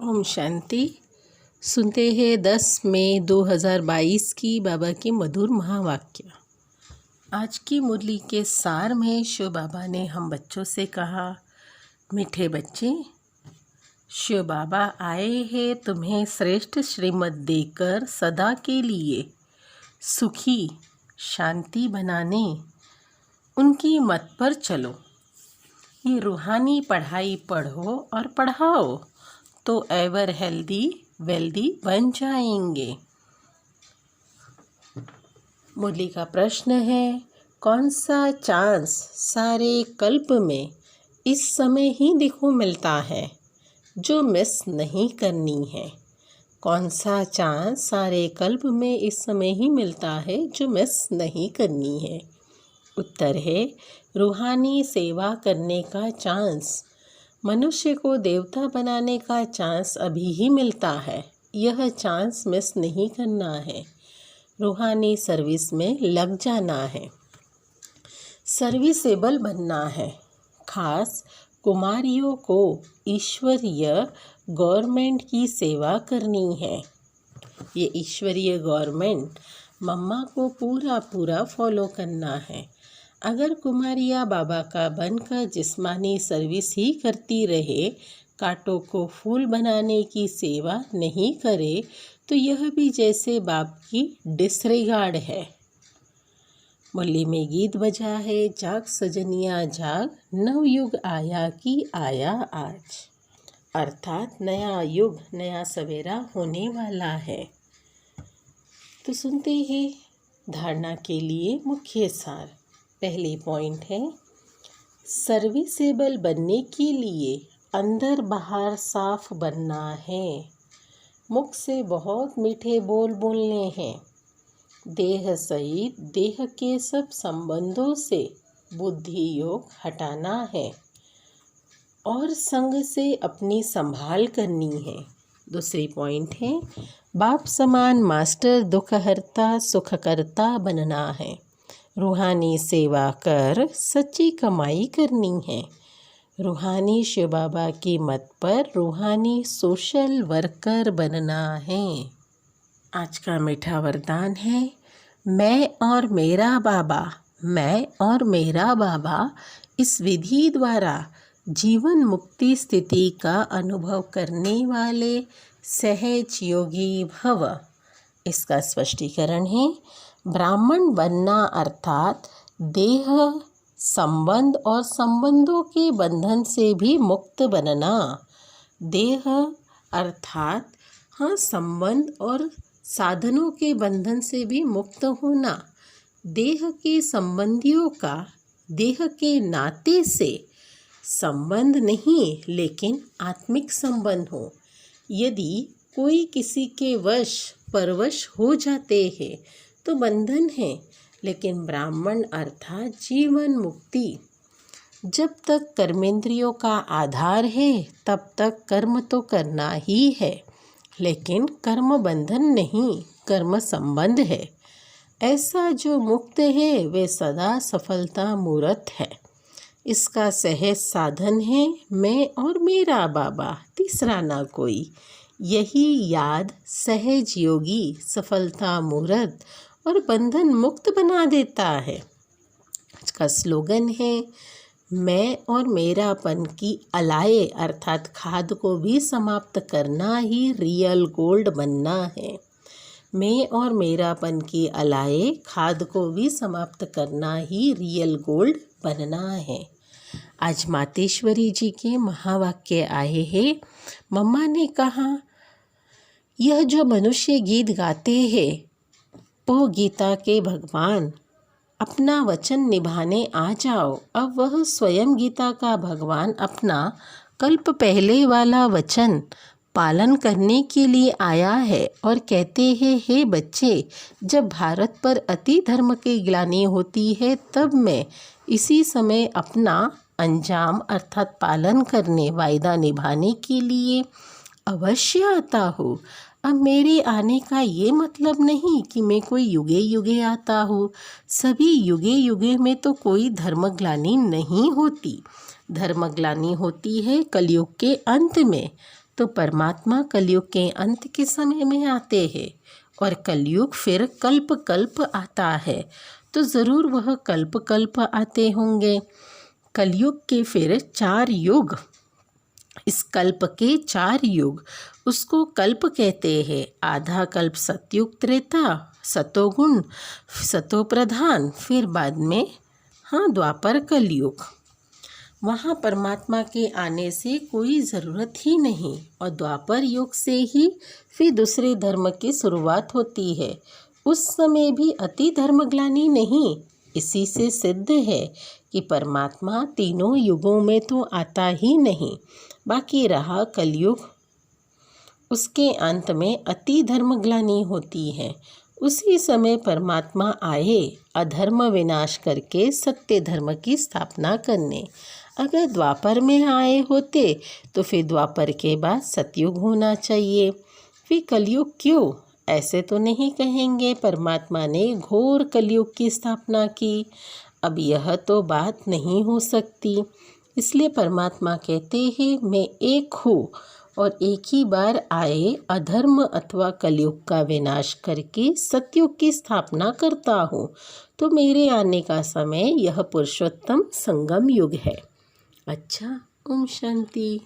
ओम शांति। सुनते हैं 10 मई 2022 की बाबा की मधुर महावाक्य। आज की मुरली के सार में शिव बाबा ने हम बच्चों से कहा, मीठे बच्चे, शिव बाबा आए हैं तुम्हें श्रेष्ठ श्रीमत देकर सदा के लिए सुखी शांति बनाने। उनकी मत पर चलो, ये रूहानी पढ़ाई पढ़ो और पढ़ाओ तो एवर हेल्दी वेल्दी बन जाएंगे। मुरली का प्रश्न है, कौन सा चांस सारे कल्प में इस समय ही देखो मिलता है जो मिस नहीं करनी है? कौन सा चांस सारे कल्प में इस समय ही मिलता है जो मिस नहीं करनी है? उत्तर है, रूहानी सेवा करने का चांस। मनुष्य को देवता बनाने का चांस अभी ही मिलता है, यह चांस मिस नहीं करना है। रूहानी सर्विस में लग जाना है, सर्विसेबल बनना है। खास कुमारियों को ईश्वरीय गवर्नमेंट की सेवा करनी है। ये ईश्वरीय गवर्नमेंट मम्मा को पूरा फॉलो करना है। अगर कुमारिया बाबा का बनकर जिस्मानी सर्विस ही करती रहे, कांटों को फूल बनाने की सेवा नहीं करे, तो यह भी जैसे बाप की डिसरिगार्ड है। मुरली में गीत बजा है, जाग सजनिया जाग, नवयुग आया कि आया आज। अर्थात नया युग, नया सवेरा होने वाला है। तो सुनते हैं धारणा के लिए मुख्य सार। पहले पॉइंट है, सर्विसेबल बनने के लिए अंदर बाहर साफ बनना है। मुख से बहुत मीठे बोल बोलने हैं। देह सहित देह के सब संबंधों से बुद्धि योग हटाना है और संग से अपनी संभाल करनी है। दूसरी पॉइंट है, बाप समान मास्टर दुखहर्ता सुखकर्ता बनना है। रूहानी सेवा कर सच्ची कमाई करनी है। रूहानी शिव बाबा की मत पर रूहानी सोशल वर्कर बनना है। आज का मीठा वरदान है, मैं और मेरा बाबा, मैं और मेरा बाबा इस विधि द्वारा जीवन मुक्ति स्थिति का अनुभव करने वाले सहज योगी भव। इसका स्पष्टीकरण है, ब्राह्मण बनना अर्थात देह संबंध और संबंधों के बंधन से भी मुक्त बनना। देह अर्थात संबंध और साधनों के बंधन से भी मुक्त होना। देह के संबंधियों का देह के नाते से संबंध नहीं, लेकिन आत्मिक संबंध हो। यदि कोई किसी के वश परवश हो जाते हैं तो बंधन है, लेकिन ब्राह्मण अर्थात जीवन मुक्ति। जब तक कर्मेंद्रियों का आधार है तब तक कर्म तो करना ही है, लेकिन कर्म बंधन नहीं, कर्म संबंध है। ऐसा जो मुक्त है वे सदा सफलता मूर्त है। इसका सहज साधन है, मैं और मेरा बाबा, तीसरा ना कोई। यही याद सहज योगी सफलता मूर्त और बंधन मुक्त बना देता है। इसका स्लोगन है, मैं और मेरापन की अलाए अर्थात खाद को भी समाप्त करना ही रियल गोल्ड बनना है। मैं और मेरापन की अलाए खाद को भी समाप्त करना ही रियल गोल्ड बनना है। आज मातेश्वरी जी के महावाक्य आए हैं। मम्मा ने कहा, यह जो मनुष्य गीत गाते हैं वो गीता के भगवान, अपना वचन निभाने आ जाओ। अब वह स्वयं गीता का भगवान अपना कल्प पहले वाला वचन पालन करने के लिए आया है और कहते हैं, हे बच्चे, जब भारत पर अति धर्म की ग्लानि होती है तब मैं इसी समय अपना अंजाम अर्थात पालन करने, वायदा निभाने के लिए अवश्य आता हूँ। अब मेरे आने का ये मतलब नहीं कि मैं कोई युगे युगे आता हूँ। सभी युगे युगे में तो कोई धर्मग्लानि नहीं होती। धर्मग्लानि होती है कलयुग के अंत में। तो परमात्मा कलयुग के अंत के समय में आते हैं और कलयुग फिर कल्प कल्प आता है, तो ज़रूर वह कल्प कल्प आते होंगे। कलयुग के फिर 4 युग, इस कल्प के 4 युग, उसको कल्प कहते हैं। आधा कल्प सतयुग त्रेता, सतोगुण, सतो प्रधान, फिर बाद में द्वापर कलयुग। वहाँ परमात्मा के आने से कोई ज़रूरत ही नहीं और द्वापर युग से ही फिर दूसरे धर्म की शुरुआत होती है। उस समय भी अति धर्मग्लानि नहीं। इसी से सिद्ध है कि परमात्मा तीनों युगों में तो आता ही नहीं। बाकी रहा कलयुग, उसके अंत में अति धर्मग्लानि होती है। उसी समय परमात्मा आए अधर्म विनाश करके सत्य धर्म की स्थापना करने। अगर द्वापर में आए होते तो फिर द्वापर के बाद सतयुग होना चाहिए। फिर कलयुग क्यों? ऐसे तो नहीं कहेंगे परमात्मा ने घोर कलयुग की स्थापना की। अब यह तो बात नहीं हो सकती। इसलिए परमात्मा कहते हैं मैं एक हूँ और एक ही बार आए अधर्म अथवा कलयुग का विनाश करके सतयुग की स्थापना करता हूँ। तो मेरे आने का समय यह पुरुषोत्तम संगम युग है। अच्छा, ओम शांति।